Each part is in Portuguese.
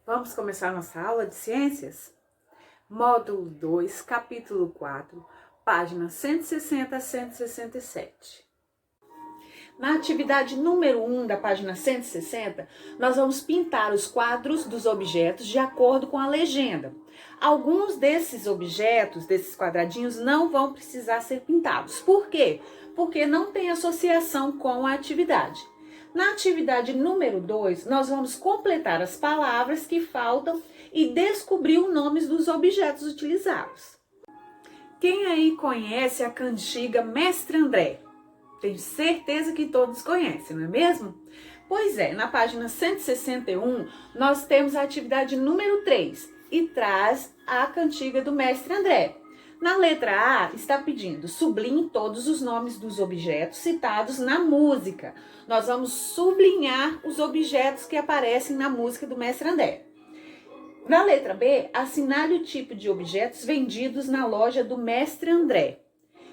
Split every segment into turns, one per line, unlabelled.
Vamos começar nossa aula de ciências? Módulo 2, capítulo 4, páginas 160 a 167. Na atividade número 1 da página 160, nós vamos pintar os quadros dos objetos de acordo com a legenda. Alguns desses objetos, desses quadradinhos, não vão precisar ser pintados. Por quê? Porque não tem associação com a atividade. Na atividade número 2, nós vamos completar as palavras que faltam e descobrir os nomes dos objetos utilizados. Quem aí conhece a cantiga Mestre André? Tenho certeza que todos conhecem, não é mesmo? Pois é, na página 161, nós temos a atividade número 3 e traz a cantiga do Mestre André. Na letra A, está pedindo sublinhe todos os nomes dos objetos citados na música. Nós vamos sublinhar os objetos que aparecem na música do Mestre André. Na letra B, assinale o tipo de objetos vendidos na loja do Mestre André.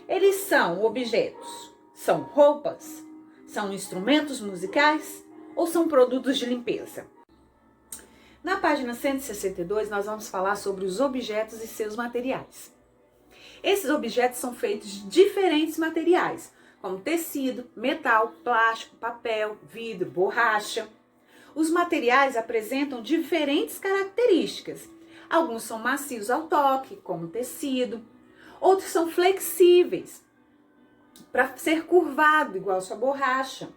Eles são objetos, são roupas, são instrumentos musicais ou são produtos de limpeza? Na página 162, nós vamos falar sobre os objetos e seus materiais. Esses objetos são feitos de diferentes materiais, como tecido, metal, plástico, papel, vidro, borracha. Os materiais apresentam diferentes características. Alguns são macios ao toque, como tecido. Outros são flexíveis, para ser curvado, igual sua borracha.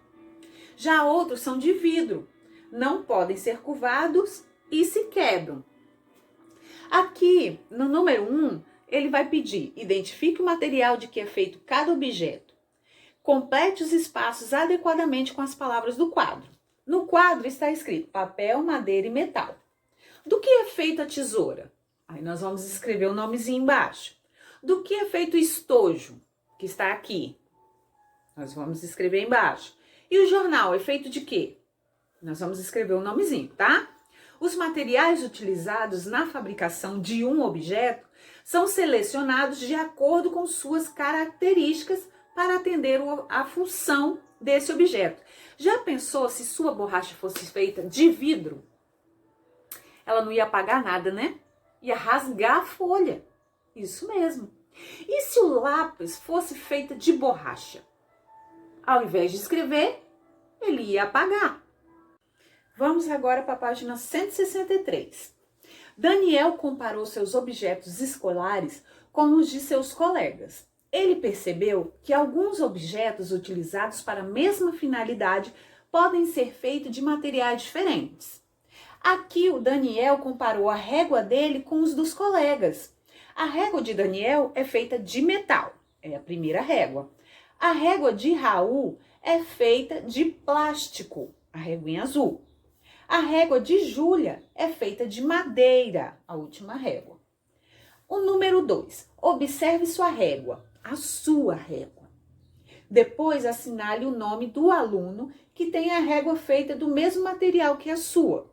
Já outros são de vidro, não podem ser curvados e se quebram. Aqui, no número 1, ele vai pedir, identifique o material de que é feito cada objeto. Complete os espaços adequadamente com as palavras do quadro. No quadro está escrito papel, madeira e metal. Do que é feita a tesoura? Aí nós vamos escrever o nomezinho embaixo. Do que é feito o estojo, que está aqui? Nós vamos escrever embaixo. E o jornal é feito de quê? Nós vamos escrever o nomezinho, tá? Os materiais utilizados na fabricação de um objeto são selecionados de acordo com suas características para atender a função desse objeto. Já pensou se sua borracha fosse feita de vidro? Ela não ia apagar nada, né? Ia rasgar a folha. Isso mesmo. E se o lápis fosse feito de borracha? Ao invés de escrever, ele ia apagar. Vamos agora para a página 163. Daniel comparou seus objetos escolares com os de seus colegas. Ele percebeu que alguns objetos utilizados para a mesma finalidade podem ser feitos de materiais diferentes. Aqui o Daniel comparou a régua dele com os dos colegas. A régua de Daniel é feita de metal, é a primeira régua. A régua de Raul é feita de plástico, a réguinha azul. A régua de Júlia é feita de madeira, a última régua. O número 2, observe sua régua, a sua régua. Depois assinale o nome do aluno que tem a régua feita do mesmo material que a sua.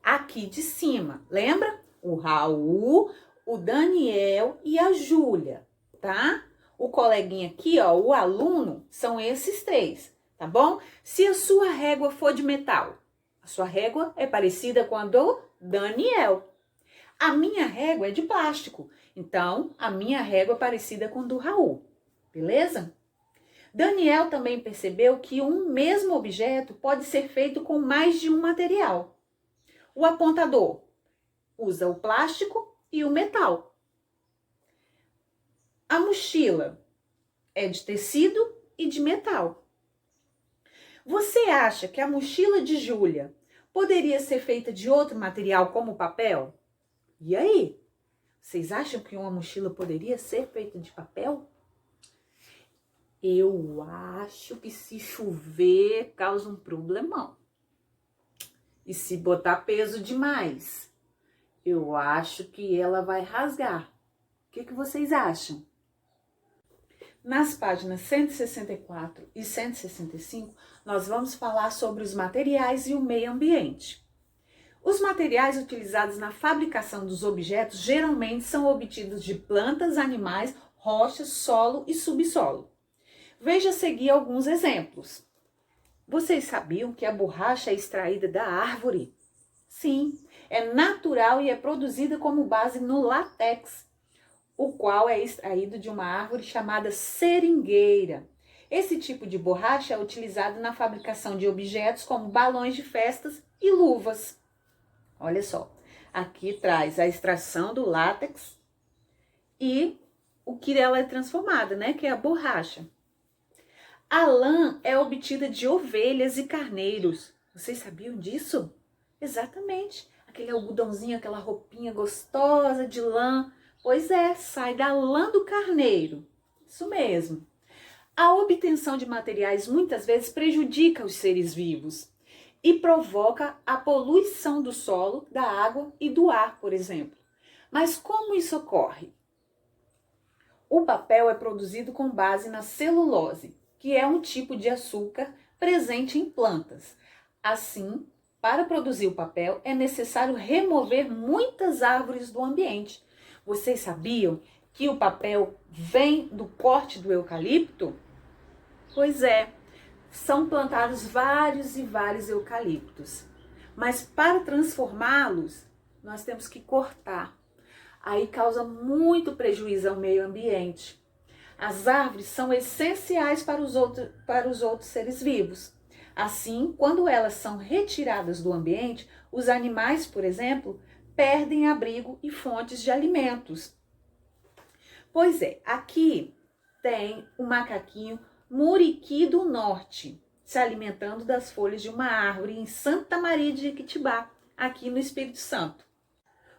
Aqui de cima, lembra? O Raul, o Daniel e a Júlia, tá? O coleguinha aqui, ó, o aluno, são esses três, tá bom? Se a sua régua for de metal, a sua régua é parecida com a do Daniel. A minha régua é de plástico, então a minha régua é parecida com a do Raul, beleza? Daniel também percebeu que um mesmo objeto pode ser feito com mais de um material. O apontador usa o plástico e o metal. A mochila é de tecido e de metal. Você acha que a mochila de Júlia poderia ser feita de outro material como papel? E aí? Vocês acham que uma mochila poderia ser feita de papel? Eu acho que se chover causa um problemão. E se botar peso demais, eu acho que ela vai rasgar. O que vocês acham? Nas páginas 164 e 165, nós vamos falar sobre os materiais e o meio ambiente. Os materiais utilizados na fabricação dos objetos geralmente são obtidos de plantas, animais, rochas, solo e subsolo. Veja a seguir alguns exemplos. Vocês sabiam que a borracha é extraída da árvore? Sim, é natural e é produzida como base no látex, o qual é extraído de uma árvore chamada seringueira. Esse tipo de borracha é utilizado na fabricação de objetos como balões de festas e luvas. Olha só, aqui traz a extração do látex e o que ela é transformada, né, que é a borracha. A lã é obtida de ovelhas e carneiros. Vocês sabiam disso? Exatamente. Aquele algodãozinho, aquela roupinha gostosa de lã. Pois é, sai da lã do carneiro. Isso mesmo. A obtenção de materiais muitas vezes prejudica os seres vivos e provoca a poluição do solo, da água e do ar, por exemplo. Mas como isso ocorre? O papel é produzido com base na celulose, que é um tipo de açúcar presente em plantas. Assim, para produzir o papel, é necessário remover muitas árvores do ambiente. Vocês sabiam que o papel vem do corte do eucalipto? Pois é, são plantados vários e vários eucaliptos. Mas para transformá-los, nós temos que cortar. Aí causa muito prejuízo ao meio ambiente. As árvores são essenciais para os outros seres vivos. Assim, quando elas são retiradas do ambiente, os animais, por exemplo, perdem abrigo e fontes de alimentos. Pois é, aqui tem o macaquinho muriqui do norte, se alimentando das folhas de uma árvore em Santa Maria de Jequitibá, aqui no Espírito Santo.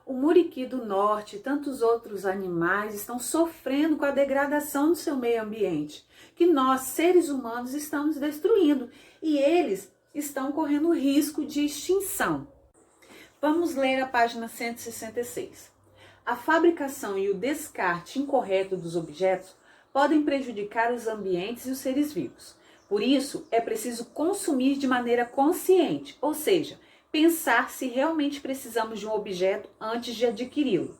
O muriqui do norte e tantos outros animais estão sofrendo com a degradação do seu meio ambiente, que nós, seres humanos, estamos destruindo, e eles estão correndo risco de extinção. Vamos ler a página 166. A fabricação e o descarte incorreto dos objetos podem prejudicar os ambientes e os seres vivos. Por isso, é preciso consumir de maneira consciente, ou seja, pensar se realmente precisamos de um objeto antes de adquiri-lo.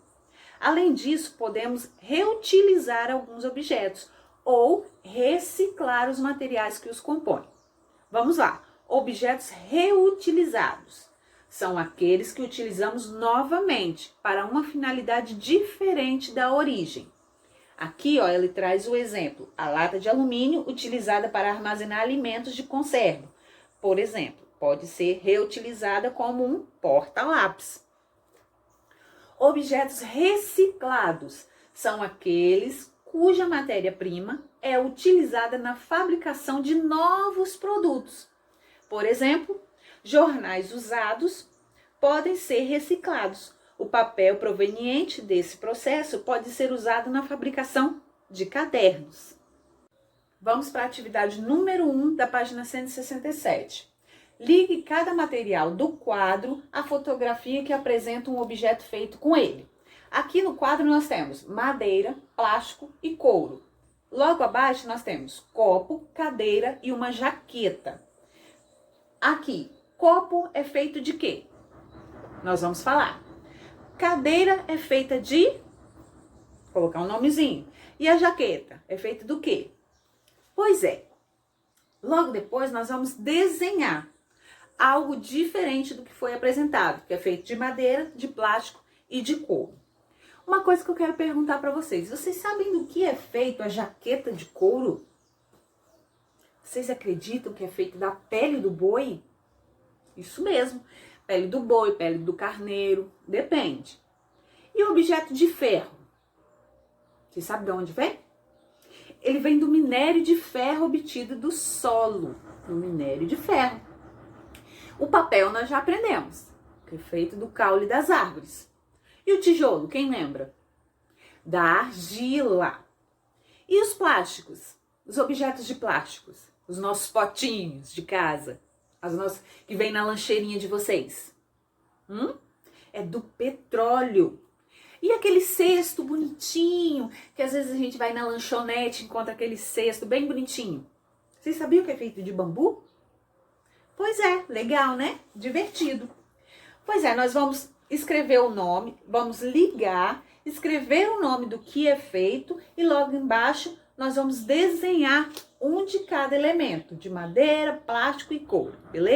Além disso, podemos reutilizar alguns objetos ou reciclar os materiais que os compõem. Vamos lá, objetos reutilizados são aqueles que utilizamos novamente para uma finalidade diferente da origem. Aqui, ó, ele traz o exemplo, a lata de alumínio utilizada para armazenar alimentos de conserva, por exemplo. Pode ser reutilizada como um porta-lápis. Objetos reciclados são aqueles cuja matéria-prima é utilizada na fabricação de novos produtos. Por exemplo, jornais usados podem ser reciclados. O papel proveniente desse processo pode ser usado na fabricação de cadernos. Vamos para a atividade número 1 da página 167. Ligue cada material do quadro à fotografia que apresenta um objeto feito com ele. Aqui no quadro nós temos madeira, plástico e couro. Logo abaixo nós temos copo, cadeira e uma jaqueta. Aqui, copo é feito de quê? Nós vamos falar. Cadeira é feita de... Vou colocar um nomezinho. E a jaqueta é feita do quê? Pois é. Logo depois nós vamos desenhar algo diferente do que foi apresentado, que é feito de madeira, de plástico e de couro. Uma coisa que eu quero perguntar para vocês. Vocês sabem do que é feito a jaqueta de couro? Vocês acreditam que é feito da pele do boi? Isso mesmo. Pele do boi, pele do carneiro, depende. E o objeto de ferro? Vocês sabem de onde vem? Ele vem do minério de ferro obtido do solo, do minério de ferro. O papel nós já aprendemos, que é feito do caule das árvores. E o tijolo, quem lembra? Da argila. E os plásticos? Os objetos de plásticos? Os nossos potinhos de casa? As nossas que vem na lancheirinha de vocês? É do petróleo. E aquele cesto bonitinho, que às vezes a gente vai na lanchonete e encontra aquele cesto bem bonitinho. Vocês sabiam que é feito de bambu? Pois é, legal, né? Divertido. Pois é, nós vamos escrever o nome, vamos ligar, escrever o nome do que é feito e logo embaixo nós vamos desenhar um de cada elemento, de madeira, plástico e couro, beleza?